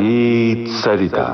गीत सरिता।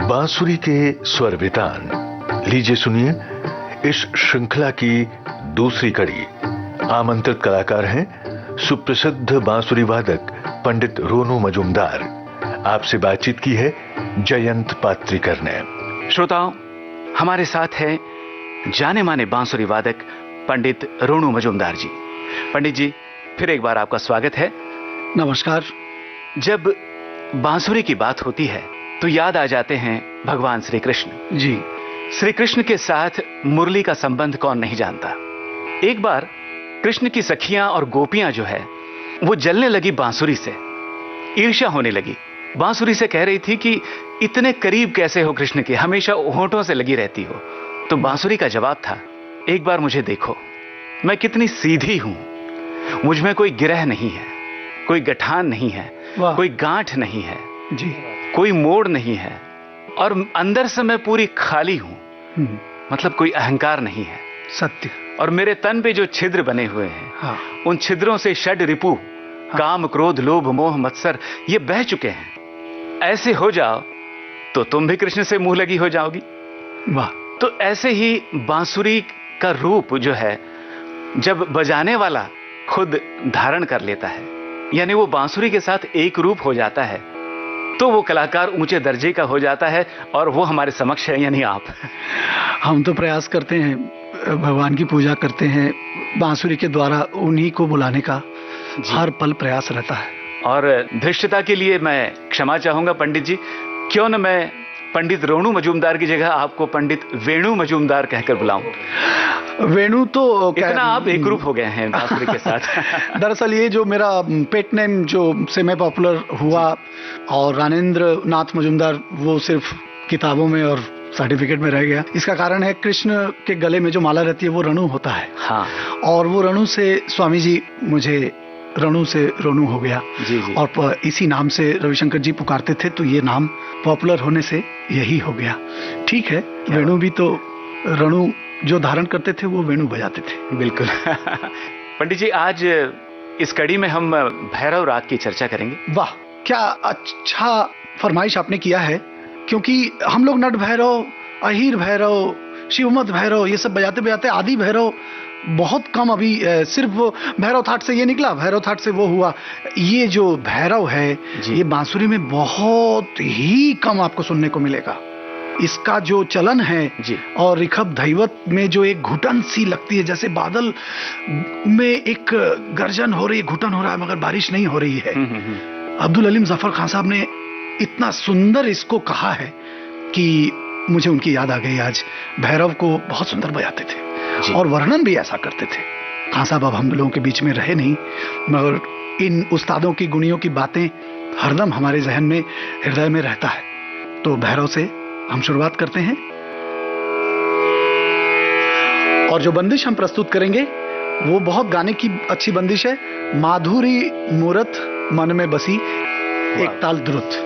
बांसुरी के स्वर वितान। लीजिए सुनिए इस श्रृंखला की दूसरी कड़ी। आमंत्रित कलाकार हैं सुप्रसिद्ध बांसुरी वादक पंडित रोनू मजूमदार। आपसे बातचीत की है जयंत पात्रिकर ने। श्रोताओं, हमारे साथ है जाने माने बांसुरी वादक पंडित रोनू मजूमदार जी। पंडित जी, फिर एक बार आपका स्वागत है। नमस्कार। जब बांसुरी की बात होती है तो याद आ जाते हैं भगवान श्री कृष्ण जी। श्री कृष्ण के साथ मुरली का संबंध कौन नहीं जानता। एक बार कृष्ण की सखियां और गोपियां जो है वो जलने लगी बांसुरी से, ईर्ष्या होने लगी। बांसुरी से कह रही थी कि इतने करीब कैसे हो कृष्ण के, हमेशा होठों से लगी रहती हो। तो बांसुरी का जवाब था, एक बार मुझे देखो, मैं कितनी सीधी हूं, मुझ में कोई गिरह नहीं है, कोई गठान नहीं है, कोई गांठ नहीं है जी, कोई मोड़ नहीं है, और अंदर से मैं पूरी खाली हूं। मतलब कोई अहंकार नहीं है। सत्य। और मेरे तन पे जो छिद्र बने हुए हैं, हाँ। उन छिद्रों से षड रिपु, काम क्रोध लोभ मोह मत्सर, ये बह चुके हैं। ऐसे हो जाओ तो तुम भी कृष्ण से मुंह लगी हो जाओगी। वाह। तो ऐसे ही बांसुरी का रूप जो है, जब बजाने वाला खुद धारण कर लेता है, यानी वो बांसुरी के साथ एक रूप हो जाता है, तो वो कलाकार ऊंचे दर्जे का हो जाता है। और वो हमारे समक्ष है, यानी आप। हम तो प्रयास करते हैं, भगवान की पूजा करते हैं, बांसुरी के द्वारा उन्हीं को बुलाने का हर पल प्रयास रहता है। और धृष्टता के लिए मैं क्षमा चाहूंगा पंडित जी। क्यों न मैं पंडित रोनू मजूमदार की जगह आपको पंडित वेणु मजूमदार कहकर बुलाऊं। वेणु तो इतना आप एक रूप हो गए हैं बांसुरी के साथ। दरअसल ये जो मेरा पेट नेम जो सेमी पॉपुलर हुआ, और रानेंद्र नाथ मजूमदार वो सिर्फ किताबों में और सर्टिफिकेट में रह गया। इसका कारण है कृष्ण के गले में जो माला रहती है वो रणु होता है। हाँ। और वो रणु से स्वामी जी मुझे रणु से रोनू हो गया। जी जी। और इसी नाम से रविशंकर जी पुकारते थे, तो ये नाम पॉपुलर होने से यही हो गया। ठीक है, वेणु भी तो रणु जो धारण करते थे वो वेणु बजाते थे। बिल्कुल। पंडित जी, आज इस कड़ी में हम भैरव राग की चर्चा करेंगे। वाह, क्या अच्छा फरमाइश आपने किया है, क्योंकि हम लोग नट भैरव, अहीर भैरव, शिवमत भैरव, ये सब बजाते बजाते आदि भैरव बहुत कम अभी सिर्फ भैरव थाट से ये निकला, भैरव थाट से वो हुआ। ये जो भैरव है ये बांसुरी में बहुत ही कम आपको सुनने को मिलेगा। इसका जो चलन है जी। और रिखब धैवत में जो एक घुटन सी लगती है, जैसे बादल में एक गर्जन हो रही है, घुटन हो रहा है मगर बारिश नहीं हो रही है। अब्दुल अलीम जफर खान साहब ने इतना सुंदर इसको कहा है कि मुझे उनकी याद आ गई आज। भैरव को बहुत सुंदर बजाते थे और वर्णन भी ऐसा करते थे। खान साहब अब हम लोगों के बीच में रहे नहीं, मगर इन उस्तादों की गुणियों की बातें हरदम हमारे जहन में, हृदय में रहता है। तो भैरव से हम शुरुआत करते हैं, और जो बंदिश हम प्रस्तुत करेंगे वो बहुत गाने की अच्छी बंदिश है। माधुरी मूरत मन में बसी, एक ताल द्रुत।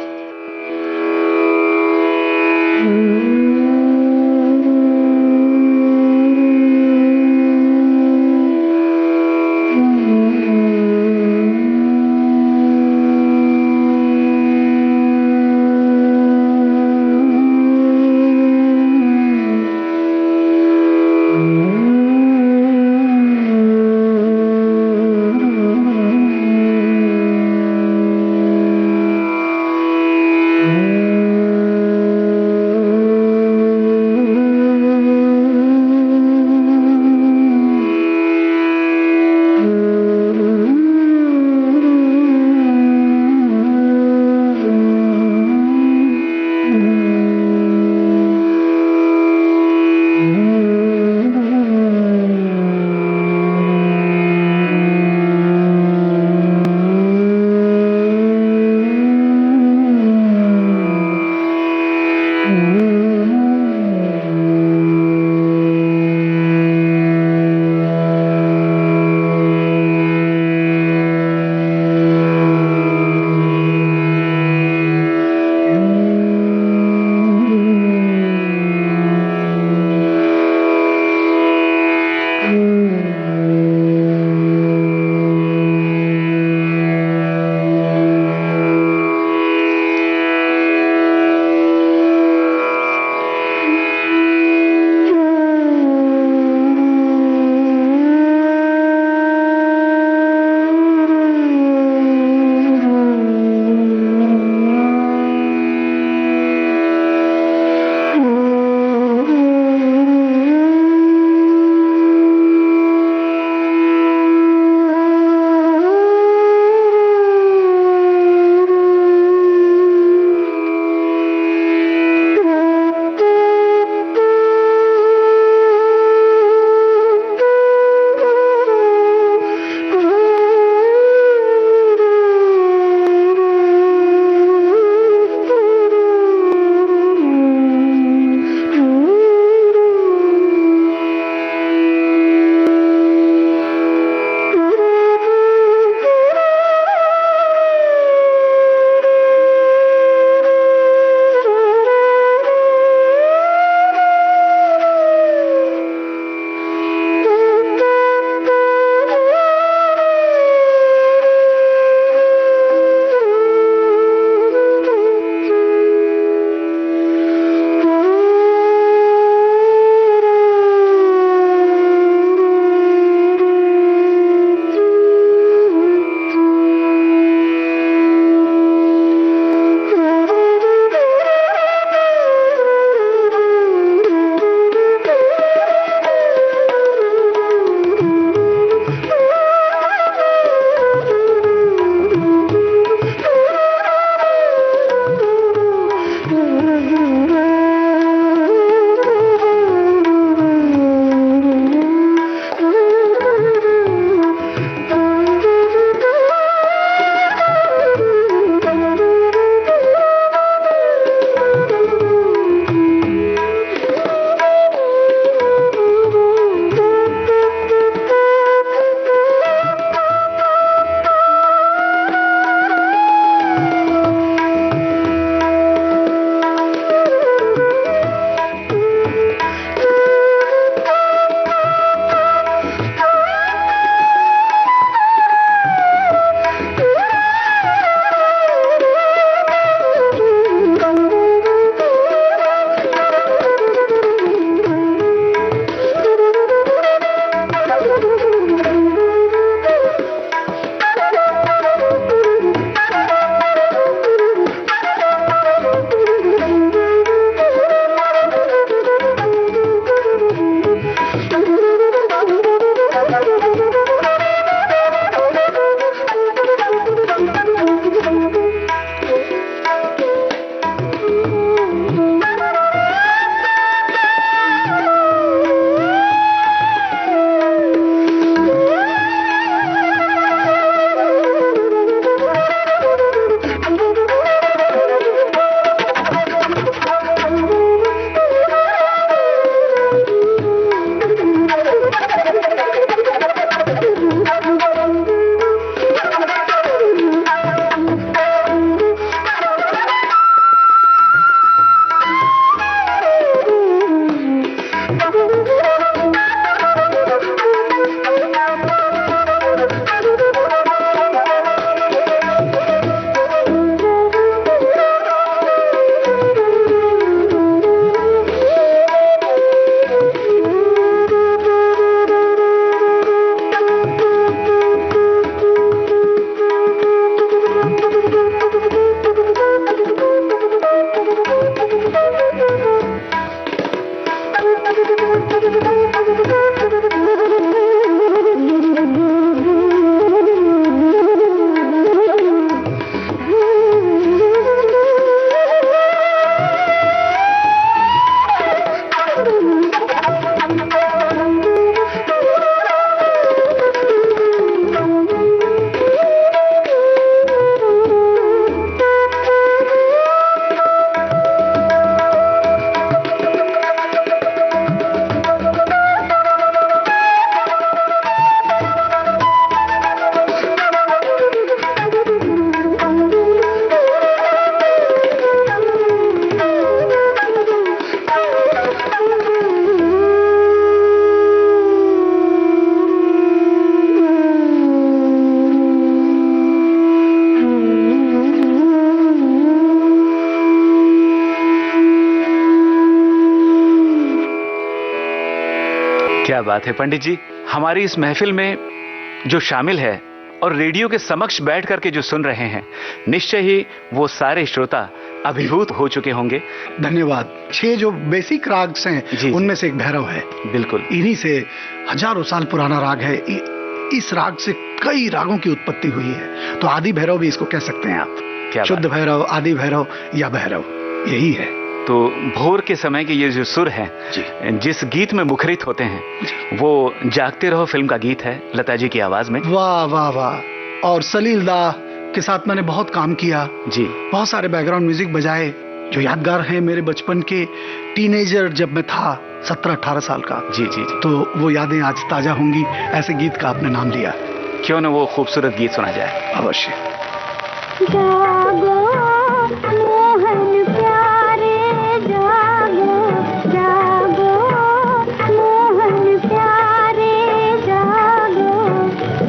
क्या बात है पंडित जी, हमारी इस महफिल में जो शामिल है और रेडियो के समक्ष बैठ करके जो सुन रहे हैं, निश्चय ही वो सारे श्रोता अभिभूत हो चुके होंगे। धन्यवाद। 6 जो बेसिक राग्स हैं उनमें से एक भैरव है। बिल्कुल, इन्हीं से हजारों साल पुराना राग है। इस राग से कई रागों की उत्पत्ति हुई है, तो आदि भैरव भी इसको कह सकते हैं आप। शुद्ध भैरव, आदि भैरव या भैरव, यही है। तो भोर के समय के ये जो सुर हैं, जिस गीत में मुखरित होते हैं, वो जागते रहो फिल्म का गीत है, लता जी की आवाज में। वाह वाह वाह। और सलील दा के साथ मैंने बहुत काम किया जी, बहुत सारे बैकग्राउंड म्यूजिक बजाए जो यादगार हैं मेरे बचपन के। टीनेजर जब मैं था 17-18 साल का, जी, तो वो यादें आज ताजा होंगी। ऐसे गीत का आपने नाम लिया, क्यों न वो खूबसूरत गीत सुना जाए। अवश्य। जागो मोहन प्यारे, जागो जागो मोहन प्यारे, जागो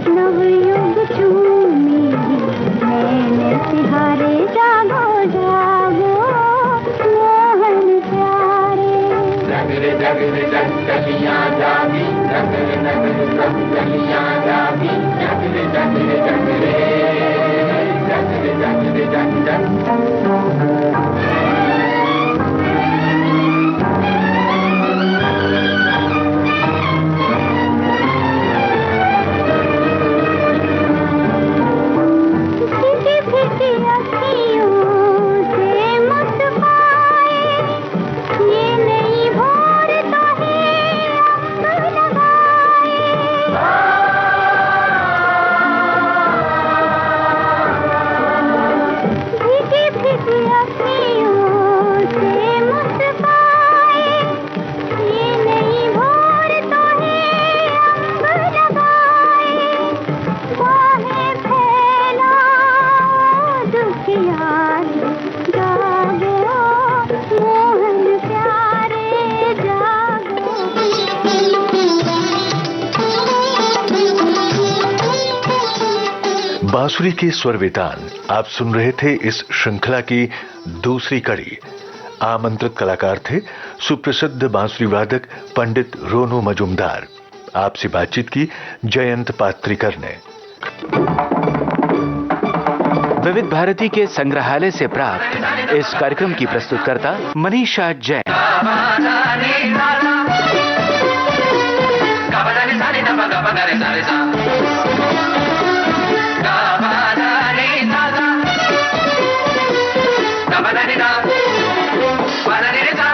नवयुग चूमी नैन तिहारे, जागो जागो मोहन प्यारे। जगरे जगरे जगलियां जागी, जगरे जगरे जगलियां जागी, जगरे जगरे जगरे जगरे जगरे जगरे। बांसुरी के स्वर वेतान आप सुन रहे थे। इस श्रृंखला की दूसरी कड़ी। आमंत्रित कलाकार थे सुप्रसिद्ध बांसुरी वादक पंडित रोनू मजूमदार। आपसे बातचीत की जयंत पात्रिकर ने। विविध भारती के संग्रहालय से प्राप्त इस कार्यक्रम की प्रस्तुतकर्ता मनीषा जैन। सा बदा नि दा